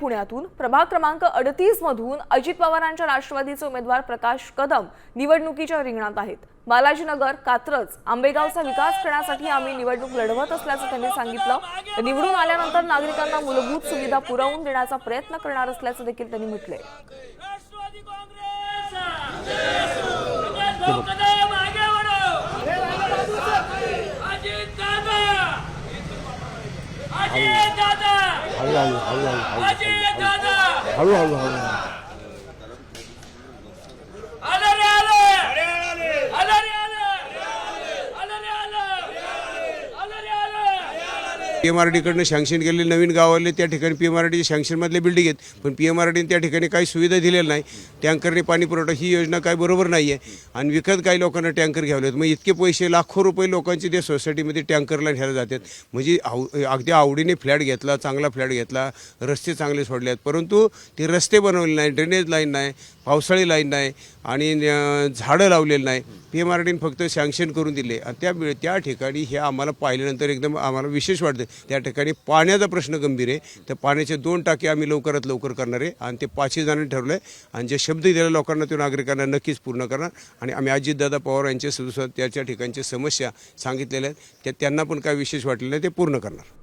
पुण्यातून प्रभाग क्रमांक 38 मधून अजित पवारांच्या राष्ट्रवादीचे उमेदवार प्रकाश कदम निवडणुकीच्या रिंगणात आहेत। बालाजीनगर, कात्रज, आंबेगावचा विकास करण्यासाठी आम्ही निवडणूक लढवत असल्याचं त्यांनी सांगितलं। निवडून आल्यानंतर नागरिकांना मूलभूत सुविधा पुरवून देण्याचा प्रयत्न करणार असल्याचं देखील त्यांनी म्हटलंय। PMRD सँक्शन केलेले नवीन गावाले त्या ठिकाणी PMRD सँक्शनमधले बिल्डिंग आहेत, पण PMRD त्या ठिकाणी काही सुविधा दिलेल्या नाही। टँकरने पाणी पुरवठा ही योजना काही बरोबर नाही आहे आणि विकत काही लोकांना टँकर घ्यावे लागतात। मग इतके पैसे लाखो रुपये लोकांचे त्या सोसायटीमध्ये टँकरला घ्यायला जातात। म्हणजे अगदी आवडीने फ्लॅट घेतला, चांगला फ्लॅट घेतला, रस्ते चांगले सोडले आहेत, परंतु ते रस्ते बनवले नाही, ड्रेनेज लाईन नाही, पावसाळी लाईन नाही आणि झाडं लावलेलं नाही। PMRDने फक्त सँक्शन करून दिले आणि त्या ठिकाणी हे आम्हाला पाहिल्यानंतर एकदम आम्हाला विशेष वाटतं। त्या ठिकाणी पाण्याचा प्रश्न गंभीर आहे। त्या पाण्याचे 2 टाके आम्ही लवकरात लवकर करणार आहे आणि ते 5 जणांनी ठरवलं आहे आणि जे शब्द दिलेल्या लोकांना ते नागरिकांना नक्कीच पूर्ण करणार। आणि आम्ही अजितदादा पवार यांचे सुद्धा त्याच्या ठिकाणच्या समस्या सांगितलेल्या आहेत, त्यांना पण काय विशेष वाटलेलं आहे ते पूर्ण करणार।